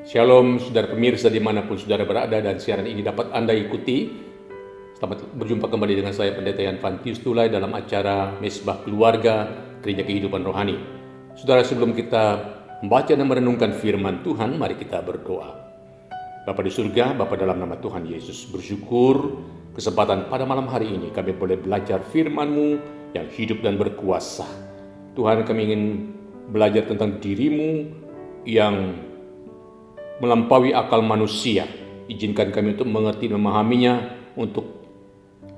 Shalom saudara pemirsa dimanapun saudara berada dan siaran ini dapat Anda ikuti. Selamat berjumpa kembali dengan saya Pendeta Yan Fantius Tulay dalam acara Mesbah Keluarga Gereja Kehidupan Rohani. Saudara, sebelum kita membaca dan merenungkan firman Tuhan, mari kita berdoa. Bapa di surga, Bapa dalam nama Tuhan Yesus, bersyukur kesempatan pada malam hari ini kami boleh belajar firman-Mu yang hidup dan berkuasa. Tuhan, kami ingin belajar tentang diri-Mu yang melampaui akal manusia. Izinkan kami untuk mengerti dan memahaminya, untuk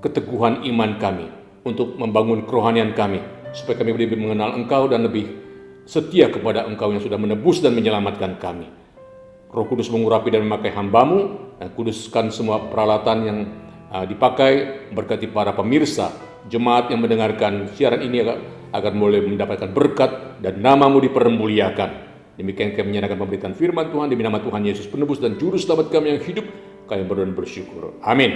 keteguhan iman kami, untuk membangun kerohanian kami, supaya kami lebih mengenal Engkau dan lebih setia kepada Engkau yang sudah menebus dan menyelamatkan kami. Roh Kudus mengurapi dan memakai hamba-Mu, dan kuduskan semua peralatan yang dipakai, berkati para pemirsa, jemaat yang mendengarkan siaran ini agar boleh mendapatkan berkat dan nama-Mu dipermuliakan. Demikian kami menyerahkan pemberitaan firman Tuhan demi nama Tuhan Yesus penebus dan juru selamat kami yang hidup. Kami berdoa dan bersyukur. Amin.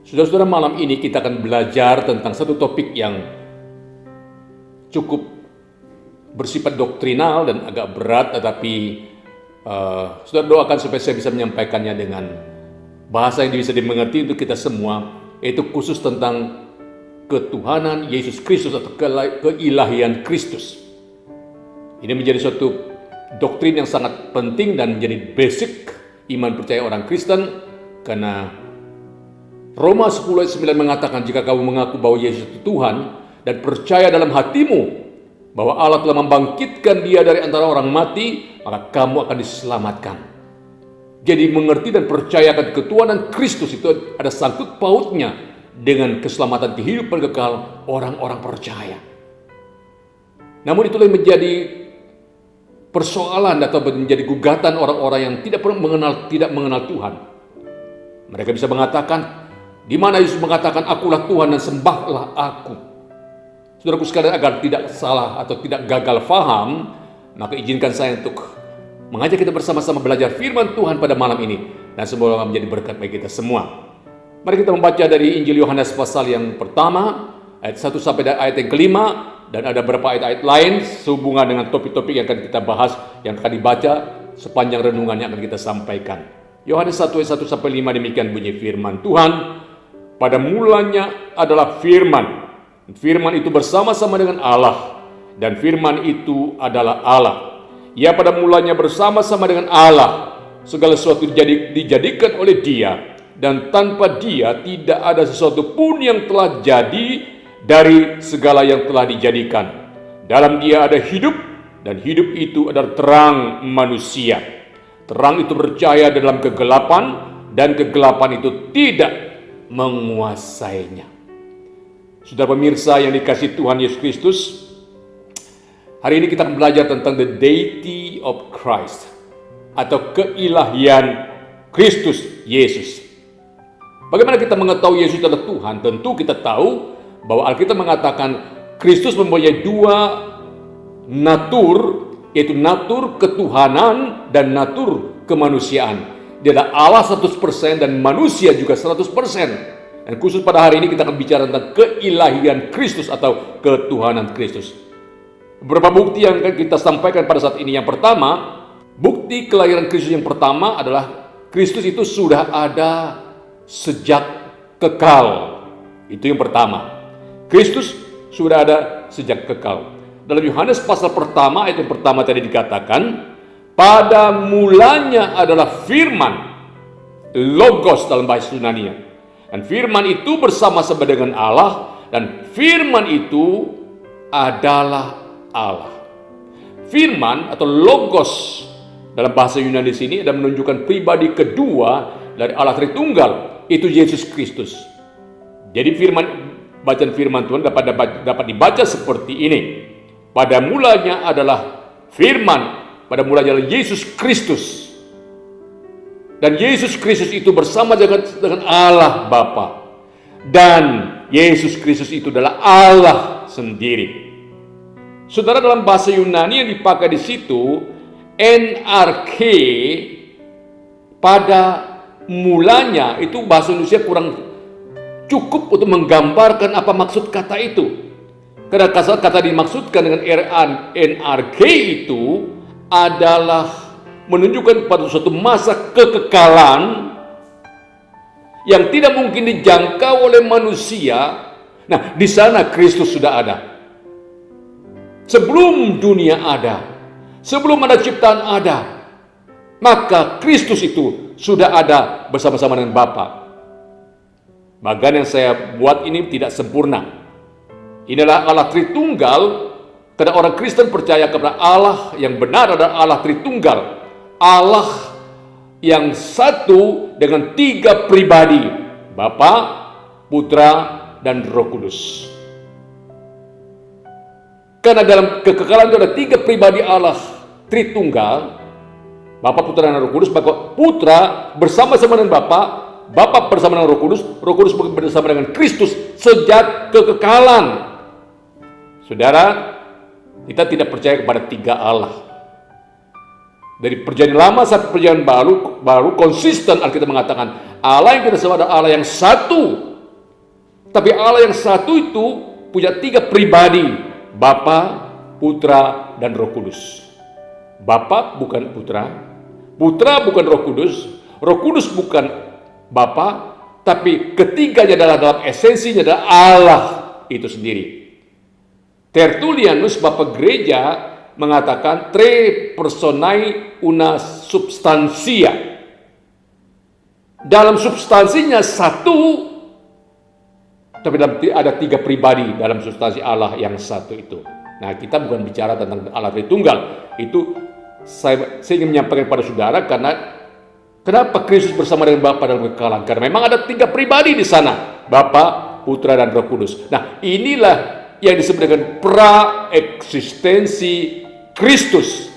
Saudara-saudara, malam ini kita akan belajar tentang satu topik yang cukup bersifat doktrinal dan agak berat, tetapi saudara doakan supaya saya bisa menyampaikannya dengan bahasa yang bisa dimengerti untuk kita semua, yaitu khusus tentang ketuhanan Yesus Kristus atau keilahian Kristus. Ini menjadi suatu doktrin yang sangat penting dan menjadi basic iman percaya orang Kristen, karena Roma 10:9 mengatakan, jika kamu mengaku bahwa Yesus itu Tuhan dan percaya dalam hatimu bahwa Allah telah membangkitkan Dia dari antara orang mati, maka kamu akan diselamatkan. Jadi mengerti dan percaya akan ketuhanan Kristus itu ada sangkut pautnya dengan keselamatan kehidupan kekal orang-orang percaya. Namun itulah yang menjadi persoalan atau menjadi gugatan orang-orang yang tidak mengenal Tuhan. Mereka bisa mengatakan, di mana Yesus mengatakan, akulah Tuhan dan sembahlah aku. Saudaraku sekalian, agar tidak salah atau tidak gagal faham, maka izinkan saya untuk mengajak kita bersama-sama belajar firman Tuhan pada malam ini, dan semoga menjadi berkat bagi kita semua. Mari kita membaca dari Injil Yohanes pasal yang pertama, ayat 1 sampai ayat yang kelima, dan ada beberapa ayat-ayat lain sehubungan dengan topik-topik yang akan kita bahas, yang akan dibaca sepanjang renungan yang akan kita sampaikan. Yohanes 1 ayat 1 sampai 5, demikian bunyi firman Tuhan. Pada mulanya adalah firman. Firman itu bersama-sama dengan Allah, dan firman itu adalah Allah. Ia pada mulanya bersama-sama dengan Allah. Segala sesuatu dijadikan oleh Dia, dan tanpa Dia tidak ada sesuatu pun yang telah jadi dari segala yang telah dijadikan. Dalam Dia ada hidup, dan hidup itu adalah terang manusia. Terang itu bercahaya dalam kegelapan, dan kegelapan itu tidak menguasainya. Saudara pemirsa yang dikasihi Tuhan Yesus Kristus, hari ini kita akan belajar tentang the deity of Christ, atau keilahian Kristus Yesus. Bagaimana kita mengetahui Yesus adalah Tuhan? Tentu kita tahu bahwa Alkitab mengatakan Kristus mempunyai dua natur, yaitu natur ketuhanan dan natur kemanusiaan. Dia adalah Allah 100% dan manusia juga 100%. Dan khusus pada hari ini kita akan bicara tentang keilahian Kristus atau ketuhanan Kristus. Beberapa bukti yang akan kita sampaikan pada saat ini. Yang pertama, bukti kelahiran Kristus yang pertama adalah Kristus itu sudah ada sejak kekal. Itu yang pertama. Kristus sudah ada sejak kekal. Dalam Yohanes pasal pertama, ayat yang pertama tadi dikatakan, pada mulanya adalah firman, logos dalam bahasa Yunani. Dan firman itu bersama-sama dengan Allah, dan firman itu adalah Allah. Firman atau logos dalam bahasa Yunani sini ada menunjukkan pribadi kedua dari Allah Tritunggal, itu Yesus Kristus. Jadi bacaan firman Tuhan dapat dibaca seperti ini. Pada mulanya adalah firman, pada mulanya adalah Yesus Kristus. Dan Yesus Kristus itu bersama dengan Allah Bapa. Dan Yesus Kristus itu adalah Allah sendiri. Saudara, dalam bahasa Yunani yang dipakai di situ, NRK, pada mulanya, itu bahasa Indonesia kurang cukup untuk menggambarkan apa maksud kata itu. Karena kata dimaksudkan dengan NRK itu adalah menunjukkan pada suatu masa kekekalan yang tidak mungkin dijangkau oleh manusia. Nah, di sana Kristus sudah ada. Sebelum dunia ada, sebelum ada ciptaan ada, maka Kristus itu sudah ada bersama-sama dengan Bapa. Bagian yang saya buat ini tidak sempurna. Inilah Allah Tritunggal, karena orang Kristen percaya kepada Allah yang benar adalah Allah Tritunggal. Allah yang satu dengan 3 pribadi, Bapa, Putra, dan Roh Kudus. Karena dalam kekekalan itu ada 3 pribadi Allah Tritunggal, Bapa, Putra, dan Roh Kudus, maka Putra bersama-sama dengan Bapa bersama dengan Roh Kudus bersama dengan Kristus sejak kekekalan. Saudara, kita tidak percaya kepada 3 Allah. Dari perjanjian lama sampai perjanjian baru konsisten Alkitab mengatakan Allah yang kita sebut adalah Allah yang satu. Tapi Allah yang satu itu punya 3 pribadi, Bapa, Putra, dan Roh Kudus. Bapa bukan Putra, Putra bukan Roh Kudus bukan Bapa, tapi ketiganya adalah dalam esensinya adalah Allah itu sendiri. Tertullianus, Bapak Gereja, mengatakan tre personae una substantia. Dalam substansinya satu, tapi ada 3 pribadi dalam substansi Allah yang satu itu. Nah, kita bukan bicara tentang Allah Tritunggal. Itu saya ingin menyampaikan kepada saudara karena kenapa Kristus bersama dengan Bapa dalam kekekalan? Karena memang ada 3 pribadi di sana, Bapa, Putra, dan Roh Kudus. Nah, inilah yang disebut dengan pra-eksistensi Kristus.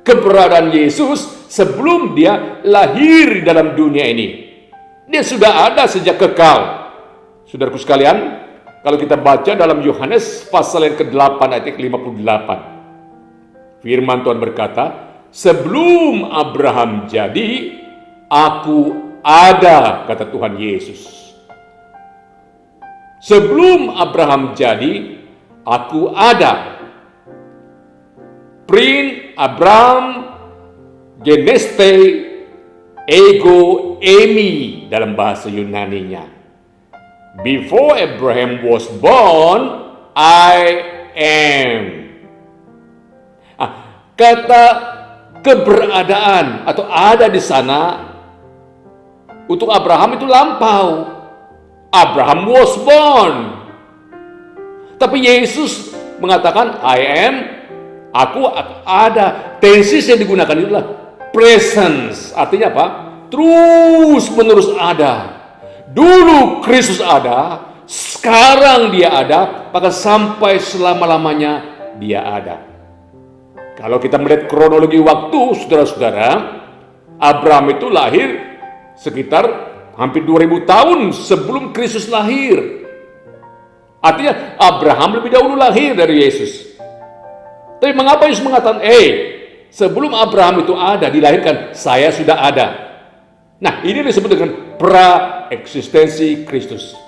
Keberadaan Yesus sebelum dia lahir dalam dunia ini. Dia sudah ada sejak kekal. Saudaraku sekalian, kalau kita baca dalam Yohanes pasal yang ke-8 ayat 58. Firman Tuhan berkata, sebelum Abraham jadi, aku ada, kata Tuhan Yesus. Sebelum Abraham jadi, aku ada. Prin Abraham geneste ego emi dalam bahasa Yunaninya. Before Abraham was born, I am. Kata keberadaan atau ada di sana untuk Abraham itu lampau. Abraham was born. Tapi Yesus mengatakan I am, aku ada. Tenses yang digunakan itulah presence. Artinya apa? Terus menerus ada. Dulu Kristus ada, sekarang dia ada, maka sampai selama-lamanya dia ada. Kalau kita melihat kronologi waktu, saudara-saudara, Abraham itu lahir sekitar hampir 2000 tahun sebelum Kristus lahir. Artinya Abraham lebih dahulu lahir dari Yesus. Tapi mengapa Yesus mengatakan, sebelum Abraham itu ada, dilahirkan, saya sudah ada. Nah, ini disebut dengan pra-eksistensi Kristus.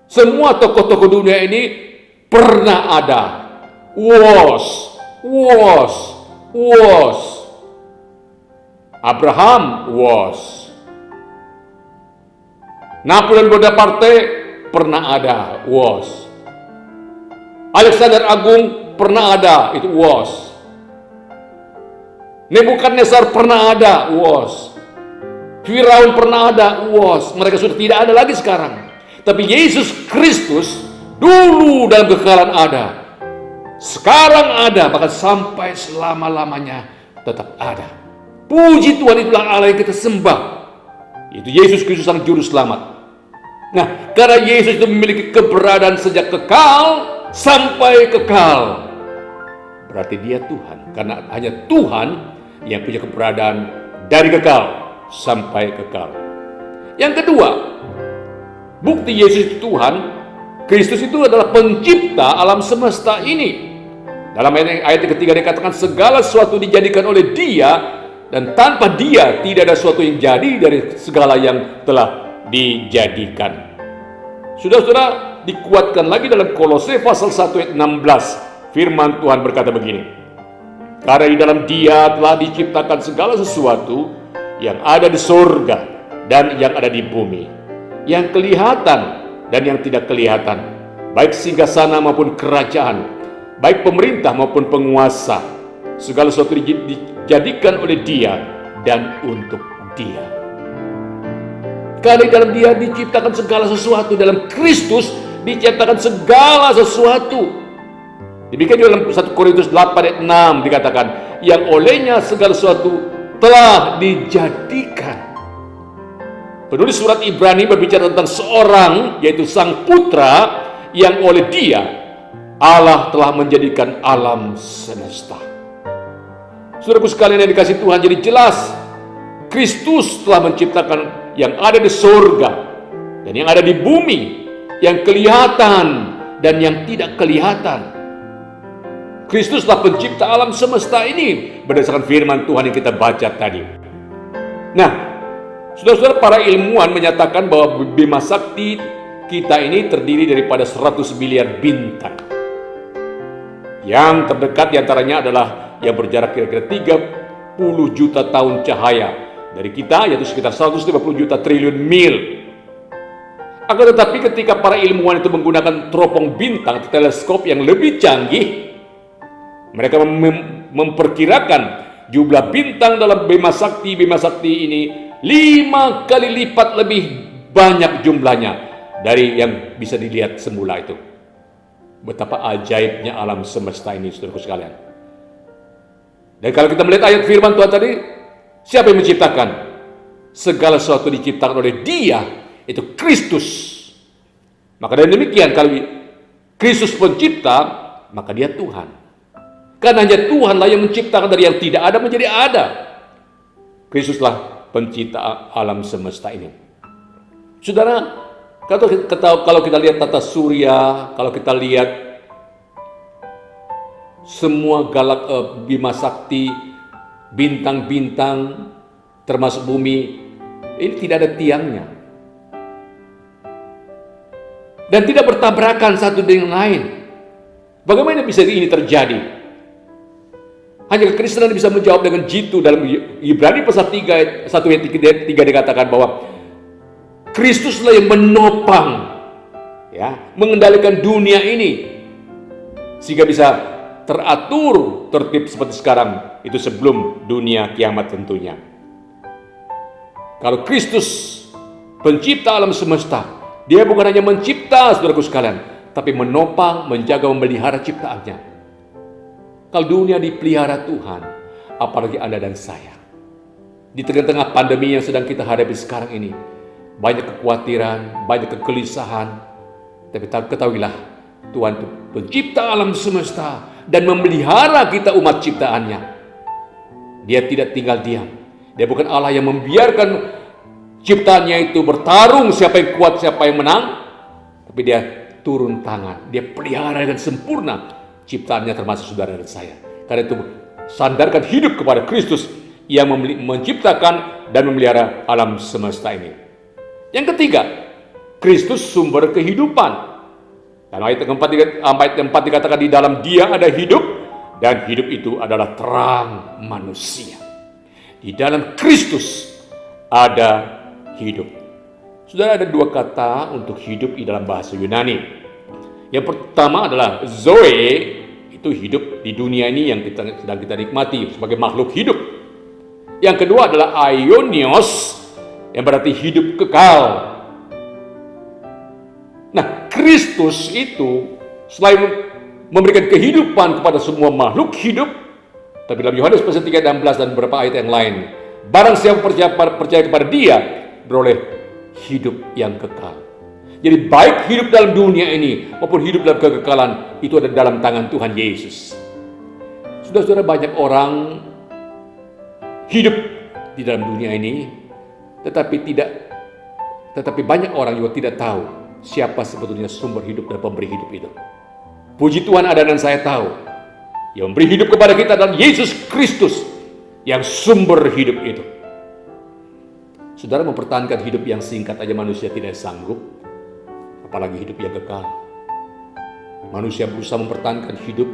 Semua tokoh-tokoh dunia ini pernah ada. Was. Abraham was. Napoleon Bonaparte pernah ada, was. Alexander Agung pernah ada, itu was. Nebukadnezar pernah ada, was. Firaun pernah ada, was. Mereka sudah tidak ada lagi sekarang. Tapi Yesus Kristus dulu dalam kekekalan ada. Sekarang ada, bahkan sampai selama-lamanya tetap ada. Puji Tuhan, itulah Allah yang kita sembah. Itu Yesus Kristus sang juru selamat. Nah, karena Yesus itu memiliki keberadaan sejak kekal sampai kekal, berarti dia Tuhan. Karena hanya Tuhan yang punya keberadaan dari kekal sampai kekal. Yang kedua, bukti Yesus itu Tuhan, Kristus itu adalah pencipta alam semesta ini. Dalam ayat yang ketiga dikatakan segala sesuatu dijadikan oleh Dia, dan tanpa Dia tidak ada sesuatu yang jadi dari segala yang telah dijadikan. Saudara-saudara, dikuatkan lagi dalam Kolose pasal 1 ayat 16. Firman Tuhan berkata begini, Karena di dalam Dia telah diciptakan segala sesuatu yang ada di surga dan yang ada di bumi, yang kelihatan dan yang tidak kelihatan, baik singgasana maupun kerajaan, baik pemerintah maupun penguasa. Segala sesuatu dijadikan oleh Dia dan untuk Dia. Karena di dalam Dia diciptakan segala sesuatu, dalam Kristus diciptakan segala sesuatu. Demikian juga dalam 1 Korintus 8 ayat 6 dikatakan, yang olehnya segala sesuatu telah dijadikan. Penulis surat Ibrani berbicara tentang seorang, yaitu Sang Putra, yang oleh Dia Allah telah menjadikan alam semesta. Saudaraku sekalian yang dikasihi Tuhan, jadi jelas Kristus telah menciptakan yang ada di surga dan yang ada di bumi, yang kelihatan dan yang tidak kelihatan. Kristus telah pencipta alam semesta ini berdasarkan firman Tuhan yang kita baca tadi. Nah, saudara-saudara, para ilmuwan menyatakan bahwa Bima Sakti kita ini terdiri daripada 100 miliar bintang. Yang terdekat diantaranya adalah yang berjarak kira-kira 30 juta tahun cahaya dari kita, yaitu sekitar 150 juta triliun mil. Akan tetapi ketika para ilmuwan itu menggunakan teropong bintang atau teleskop yang lebih canggih, mereka memperkirakan jumlah bintang dalam Bima Sakti ini 5 kali lipat lebih banyak jumlahnya dari yang bisa dilihat semula itu. Betapa ajaibnya alam semesta ini, saudaraku sekalian. Dan kalau kita melihat ayat firman Tuhan tadi, siapa yang menciptakan? Segala sesuatu diciptakan oleh Dia, itu Kristus. Maka dengan demikian, kalau Kristus pencipta, maka Dia Tuhan. Karena hanya Tuhanlah yang menciptakan dari yang tidak ada menjadi ada. Kristuslah pencipta alam semesta ini. Saudara, kalau kita lihat tata surya, kalau kita lihat semua Bima Sakti, bintang-bintang, termasuk bumi, ini tidak ada tiangnya. Dan tidak bertabrakan satu dengan lain. Bagaimana bisa ini terjadi? Hanya kekristenan bisa menjawab dengan jitu. Dalam Ibrani pasal 3 ayat 1 ayat 3 dikatakan bahwa Kristuslah yang menopang, mengendalikan dunia ini sehingga bisa teratur tertib seperti sekarang, itu sebelum dunia kiamat tentunya. Kalau Kristus pencipta alam semesta, Dia bukan hanya mencipta, saudaraku sekalian, tapi menopang, menjaga, memelihara ciptaannya. Kalau dunia dipelihara Tuhan, apalagi Anda dan saya. Di tengah-tengah pandemi yang sedang kita hadapi sekarang ini, banyak kekhawatiran, banyak kegelisahan. Tapi ketahuilah, Tuhan itu pencipta alam semesta dan memelihara kita umat ciptaannya. Dia tidak tinggal diam. Dia bukan Allah yang membiarkan ciptaannya itu bertarung siapa yang kuat, siapa yang menang. Tapi Dia turun tangan, Dia pelihara dengan sempurna ciptaannya, termasuk saudara dan saya. Karena itu sandarkan hidup kepada Kristus yang menciptakan dan memelihara alam semesta ini. Yang ketiga, Kristus sumber kehidupan. Dan ayat keempat dikatakan di dalam Dia ada hidup, dan hidup itu adalah terang manusia. Di dalam Kristus ada hidup. Saudara, ada dua kata untuk hidup di dalam bahasa Yunani. Yang pertama adalah Zoe, itu hidup di dunia ini yang sedang kita nikmati sebagai makhluk hidup. Yang kedua adalah Aionios, yang berarti hidup kekal. Nah, Kristus itu selain memberikan kehidupan kepada semua makhluk hidup, tapi dalam Yohanes pasal 3:16 dan beberapa ayat yang lain, barang siapa percaya kepada Dia beroleh hidup yang kekal. Jadi baik hidup dalam dunia ini maupun hidup dalam kekekalan itu ada dalam tangan Tuhan Yesus. Saudara-saudara, banyak orang hidup di dalam dunia ini, tetapi banyak orang juga tidak tahu siapa sebetulnya sumber hidup dan pemberi hidup itu. Puji Tuhan, ada dan saya tahu yang memberi hidup kepada kita adalah Yesus Kristus yang sumber hidup itu. Saudara, mempertahankan hidup yang singkat aja manusia tidak sanggup, apalagi hidup yang kekal. Manusia berusaha mempertahankan hidup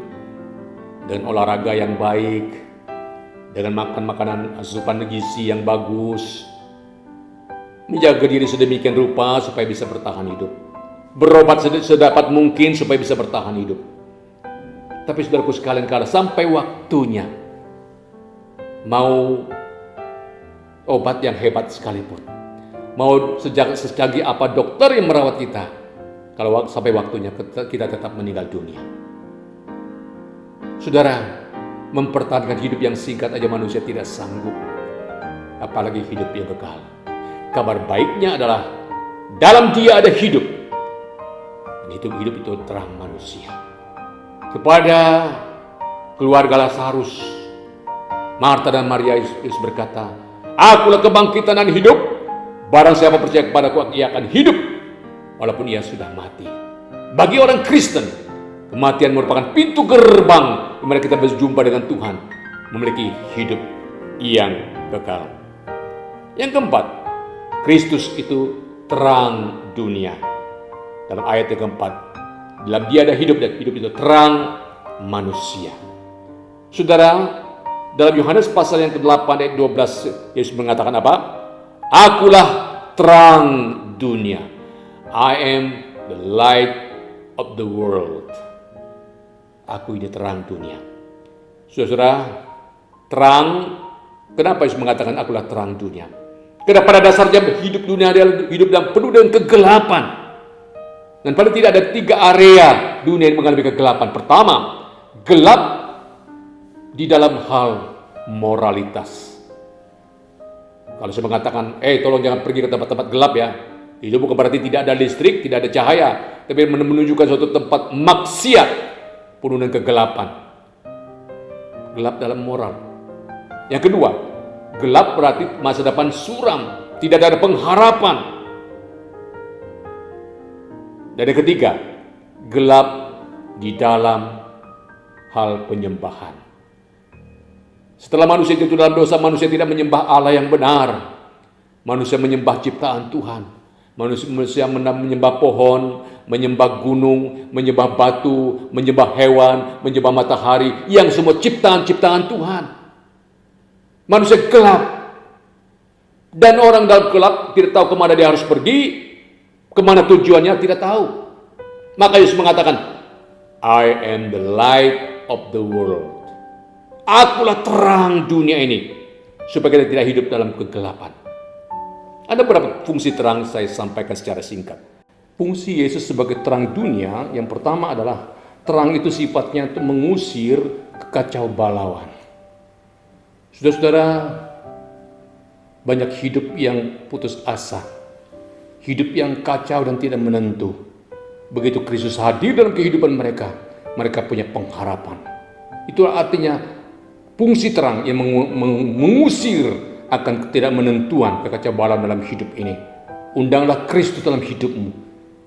dengan olahraga yang baik, dengan makan makanan asupan gizi yang bagus, menjaga diri sedemikian rupa supaya bisa bertahan hidup, berobat sedapat mungkin supaya bisa bertahan hidup. Tapi saudaraku sekalian, kalau sampai waktunya mau obat yang hebat sekalipun, mau secanggih apa dokter yang merawat kita, kalau sampai waktunya kita tetap meninggal dunia. Saudara, mempertahankan hidup yang singkat aja manusia tidak sanggup, apalagi hidup yang kekal. Kabar baiknya adalah dalam Dia ada hidup. Dan hidup itu terang manusia. Kepada keluarga Lazarus, Marta dan Maria Yesus berkata, "Akulah kebangkitan dan hidup. Barang siapa percaya kepadaku, ia akan hidup walaupun ia sudah mati." Bagi orang Kristen, kematian merupakan pintu gerbang di mana kita berjumpa dengan Tuhan, memiliki hidup yang kekal. Yang keempat, Kristus itu terang dunia. Dalam ayat yang keempat, dalam Dia ada hidup, dan hidup itu terang manusia. Saudara, dalam Yohanes pasal yang ke-8 ayat 12, Yesus mengatakan apa? Akulah terang dunia. I am the light of the world. Aku ini terang dunia. Saudara, terang, kenapa Yesus mengatakan akulah terang dunia? Karena pada dasarnya hidup dunia adalah hidup yang penuh dengan kegelapan. Dan paling tidak ada 3 area dunia yang mengalami kegelapan. Pertama, gelap di dalam hal moralitas. Kalau saya mengatakan, tolong jangan pergi ke tempat-tempat gelap ya. Itu bukan berarti tidak ada listrik, tidak ada cahaya, tapi menunjukkan suatu tempat maksiat, penuh dengan kegelapan. Gelap dalam moral. Yang kedua, gelap berarti masa depan suram, tidak ada pengharapan. Dan yang ketiga, gelap di dalam hal penyembahan. Setelah manusia itu dalam dosa, manusia tidak menyembah Allah yang benar. Manusia menyembah ciptaan Tuhan. Manusia menyembah pohon, menyembah gunung, menyembah batu, menyembah hewan, menyembah matahari, yang semua ciptaan-ciptaan Tuhan. Manusia gelap. Dan orang dalam gelap tidak tahu kemana dia harus pergi, kemana tujuannya tidak tahu. Maka Yesus mengatakan, I am the light of the world. Akulah terang dunia ini, supaya kita tidak hidup dalam kegelapan. Ada beberapa fungsi terang saya sampaikan secara singkat. Fungsi Yesus sebagai terang dunia, yang pertama adalah terang itu sifatnya untuk mengusir kekacau balauan. Saudara-saudara, banyak hidup yang putus asa, hidup yang kacau dan tidak menentu. Begitu Kristus hadir dalam kehidupan mereka, mereka punya pengharapan. Itulah artinya fungsi terang yang mengusir akan ketidakmenentuan, kekacauan dalam hidup ini. Undanglah Kristus dalam hidupmu.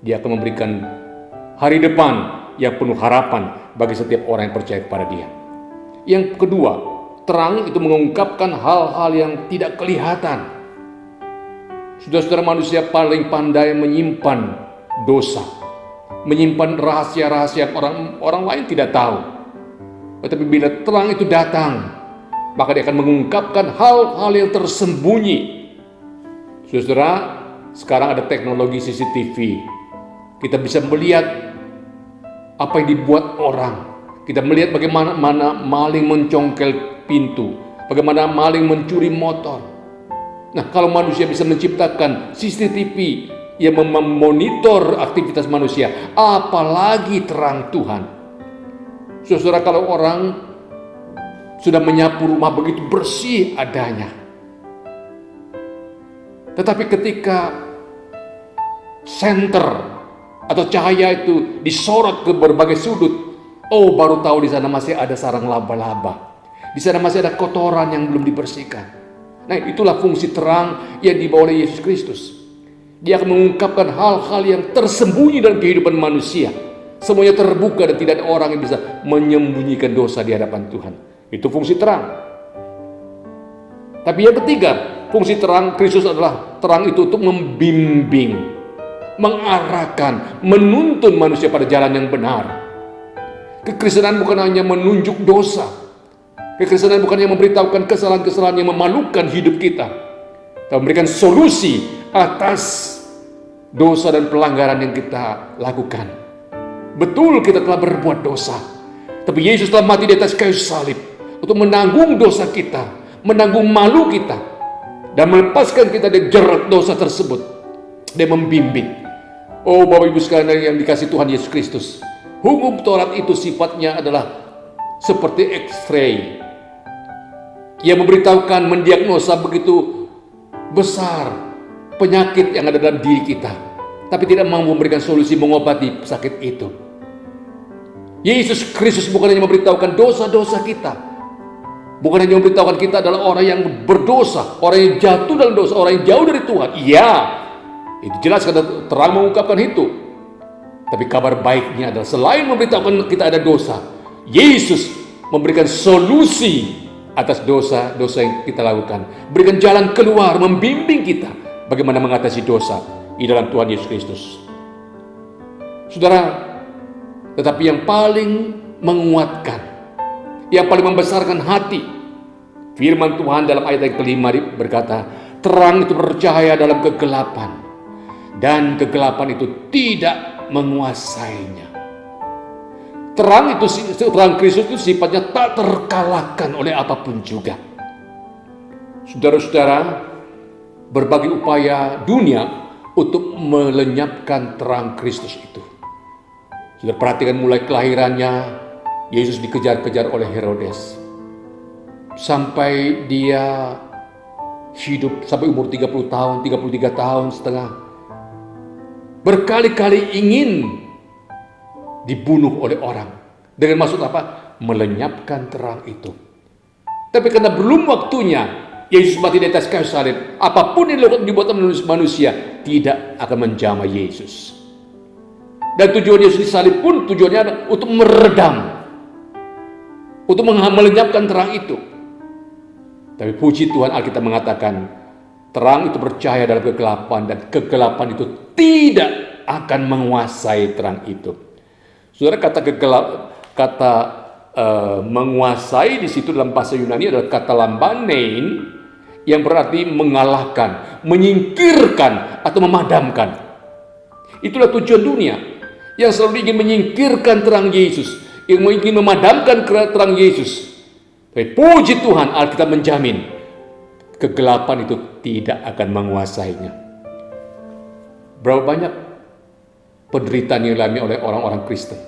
Dia akan memberikan hari depan yang penuh harapan bagi setiap orang yang percaya kepada Dia. Yang kedua, terang itu mengungkapkan hal-hal yang tidak kelihatan. Saudara-saudara, manusia paling pandai menyimpan dosa, menyimpan rahasia-rahasia yang orang lain tidak tahu. Tetapi bila terang itu datang, maka dia akan mengungkapkan hal-hal yang tersembunyi. Saudara, sekarang ada teknologi CCTV. Kita bisa melihat apa yang dibuat orang. Kita melihat bagaimana maling mencongkel pintu, bagaimana maling mencuri motor. Nah, kalau manusia bisa menciptakan CCTV yang memonitor aktivitas manusia, apalagi terang Tuhan. Saudara, kalau orang sudah menyapu rumah begitu bersih adanya, tetapi ketika senter atau cahaya itu disorot ke berbagai sudut, baru tahu di sana masih ada sarang laba-laba, di sana masih ada kotoran yang belum dibersihkan. Nah, itulah fungsi terang yang dibawa oleh Yesus Kristus. Dia akan mengungkapkan hal-hal yang tersembunyi dalam kehidupan manusia. Semuanya terbuka dan tidak ada orang yang bisa menyembunyikan dosa di hadapan Tuhan. Itu fungsi terang. Tapi yang ketiga, fungsi terang Kristus adalah terang itu untuk membimbing, mengarahkan, menuntun manusia pada jalan yang benar. Kekristenan bukan hanya menunjuk dosa. Kekristenan bukan hanya memberitahukan kesalahan-kesalahan yang memalukan hidup kita, tapi memberikan solusi atas dosa dan pelanggaran yang kita lakukan. Betul kita telah berbuat dosa, tapi Yesus telah mati di atas kayu salib untuk menanggung dosa kita, menanggung malu kita, dan melepaskan kita dari jerat dosa tersebut. Dia membimbing. Oh Bapak Ibu sekalian yang dikasih Tuhan Yesus Kristus, hukum Taurat itu sifatnya adalah seperti X-ray yang memberitahukan, mendiagnosa begitu besar penyakit yang ada dalam diri kita, tapi tidak mampu memberikan solusi mengobati sakit itu. Yesus Kristus bukan hanya memberitahukan dosa-dosa kita, bukan hanya memberitahukan kita adalah orang yang berdosa, orang yang jatuh dalam dosa, orang yang jauh dari Tuhan. Iya, itu jelas karena terang mengungkapkan itu. Tapi kabar baiknya adalah selain memberitahukan kita ada dosa, Yesus memberikan solusi atas dosa-dosa yang kita lakukan, berikan jalan keluar, membimbing kita bagaimana mengatasi dosa di dalam Tuhan Yesus Kristus. Saudara, tetapi yang paling menguatkan, yang paling membesarkan hati, firman Tuhan dalam ayat yang kelima berkata, terang itu bercahaya dalam kegelapan, dan kegelapan itu tidak menguasainya. Terang Kristus itu sifatnya tak terkalahkan oleh apapun juga. Saudara-saudara, berbagai upaya dunia untuk melenyapkan terang Kristus itu. Sudah perhatikan mulai kelahirannya, Yesus dikejar-kejar oleh Herodes. Sampai dia hidup sampai umur 30 tahun, 33 tahun setengah. Berkali-kali ingin dibunuh oleh orang. Dengan maksud apa? Melenyapkan terang itu. Tapi karena belum waktunya, Yesus mati di atas kayu salib. Apapun yang dibuat manusia tidak akan menjamah Yesus. Dan tujuan Yesus disalib pun tujuannya adalah untuk meredam, untuk melenyapkan terang itu. Tapi puji Tuhan, Alkitab mengatakan terang itu bercahaya dalam kegelapan, dan kegelapan itu tidak akan menguasai terang itu. Saudara, kata menguasai di situ dalam bahasa Yunani adalah kata lambanein, yang berarti mengalahkan, menyingkirkan atau memadamkan. Itulah tujuan dunia, yang selalu ingin menyingkirkan terang Yesus, yang ingin memadamkan terang Yesus. Tapi puji Tuhan, Alkitab menjamin kegelapan itu tidak akan menguasainya. Berapa banyak penderitaan yang dialami oleh orang-orang Kristen?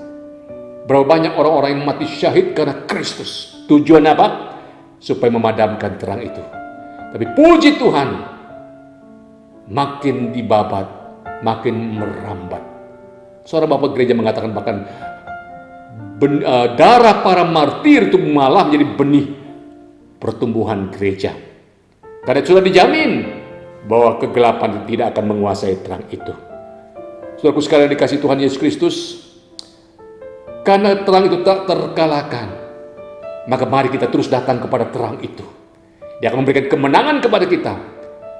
Berapa banyak orang-orang yang mati syahid karena Kristus? Tujuan apa? Supaya memadamkan terang itu. Tapi puji Tuhan, makin dibabat, makin merambat. Seorang bapak gereja mengatakan bahkan darah para martir itu malah menjadi benih pertumbuhan gereja. Karena sudah dijamin bahwa kegelapan tidak akan menguasai terang itu. Saudaraku sekalian dikasih Tuhan Yesus Kristus, karena terang itu tak terkalahkan, maka mari kita terus datang kepada terang itu. Dia akan memberikan kemenangan kepada kita.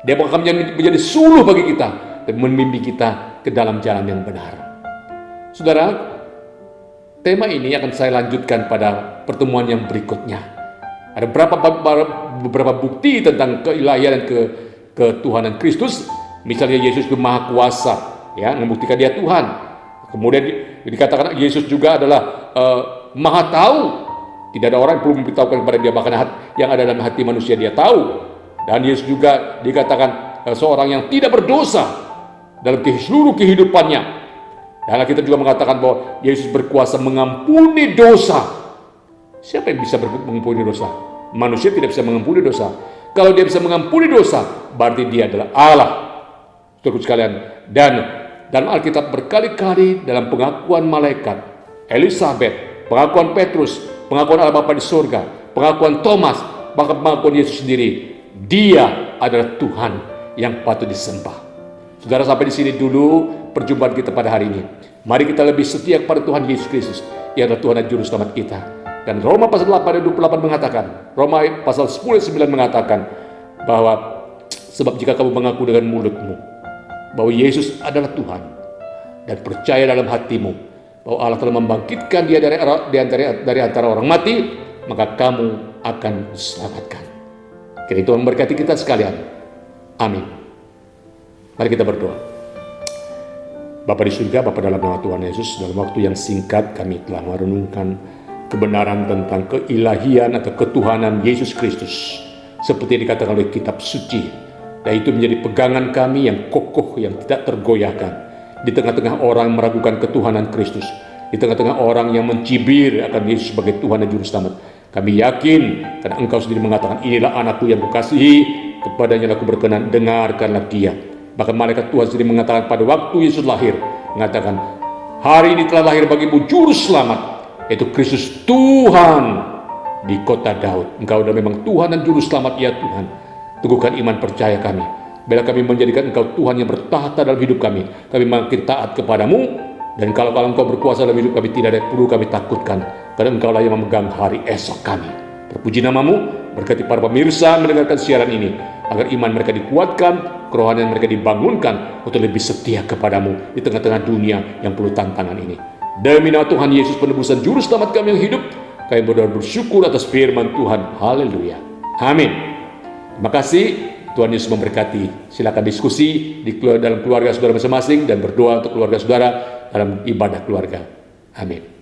Dia akan menjadi suluh bagi kita dan membimbing kita ke dalam jalan yang benar. Saudara, tema ini akan saya lanjutkan pada pertemuan yang berikutnya. Ada beberapa bukti tentang keilahian dan ketuhanan Kristus. Misalnya Yesus itu maha kuasa, ya, membuktikan dia Tuhan. Kemudian dikatakan Yesus juga adalah maha tahu. Tidak ada orang yang perlu memberitahukan kepada dia, bahkan yang ada dalam hati manusia dia tahu. Dan Yesus juga dikatakan seorang yang tidak berdosa dalam seluruh kehidupannya. Dan kita juga mengatakan bahwa Yesus berkuasa mengampuni dosa. Siapa yang bisa mengampuni dosa? Manusia tidak bisa mengampuni dosa. Kalau dia bisa mengampuni dosa, berarti dia adalah Allah. Saudara sekalian, dan dalam Alkitab berkali-kali dalam pengakuan malaikat, Elizabeth, pengakuan Petrus, pengakuan Allah Bapa di surga, pengakuan Thomas, bahkan pengakuan Yesus sendiri, dia adalah Tuhan yang patut disembah. Saudara, sampai di sini dulu perjumpaan kita pada hari ini. Mari kita lebih setia kepada Tuhan Yesus Kristus. Ia adalah Tuhan dan Juru Selamat kita. Dan Roma pasal 8 ayat 28 mengatakan, Roma pasal 10 ayat 9 mengatakan bahwa sebab jika kamu mengaku dengan mulutmu bahwa Yesus adalah Tuhan dan percaya dalam hatimu bahwa Allah telah membangkitkan dia dari antara orang mati, maka kamu akan diselamatkan. Kiranya Tuhan memberkati kita sekalian. Amin. Mari kita berdoa. Bapa di surga, Bapa dalam nama Tuhan Yesus, dalam waktu yang singkat kami telah merenungkan kebenaran tentang keilahian atau ketuhanan Yesus Kristus, seperti yang dikatakan oleh kitab suci, dan itu menjadi pegangan kami yang kokoh, yang tidak tergoyahkan di tengah-tengah orang yang meragukan ketuhanan Kristus, di tengah-tengah orang yang mencibir akan Yesus sebagai Tuhan dan Juru Selamat. Kami yakin karena Engkau sendiri mengatakan, inilah anakku yang kukasihi, kepadanya aku berkenan, dengarkanlah dia. Bahkan malaikat Tuhan sendiri mengatakan pada waktu Yesus lahir, mengatakan, hari ini telah lahir bagimu Juru Selamat, yaitu Kristus Tuhan di kota Daud. Engkau adalah memang Tuhan dan Juru Selamat, ya Tuhan. Teguhkan iman percaya kami. Bila kami menjadikan Engkau Tuhan yang bertahta dalam hidup kami makin taat kepadamu. Dan kalau Engkau berkuasa dalam hidup kami, tidak ada yang perlu kami takutkan, karena Engkau lah yang memegang hari esok kami. Terpuji namamu, berkati para pemirsa mendengarkan siaran ini, agar iman mereka dikuatkan, kerohanian mereka dibangunkan untuk lebih setia kepadamu di tengah-tengah dunia yang penuh tantangan ini. Demi nama Tuhan Yesus penebusan Juru Selamat kami yang hidup, kami bersyukur atas firman Tuhan. Haleluya. Amin. Terima kasih. Tuhan Yesus memberkati. Silakan diskusi dalam keluarga saudara masing-masing dan berdoa untuk keluarga saudara dalam ibadah keluarga. Amin.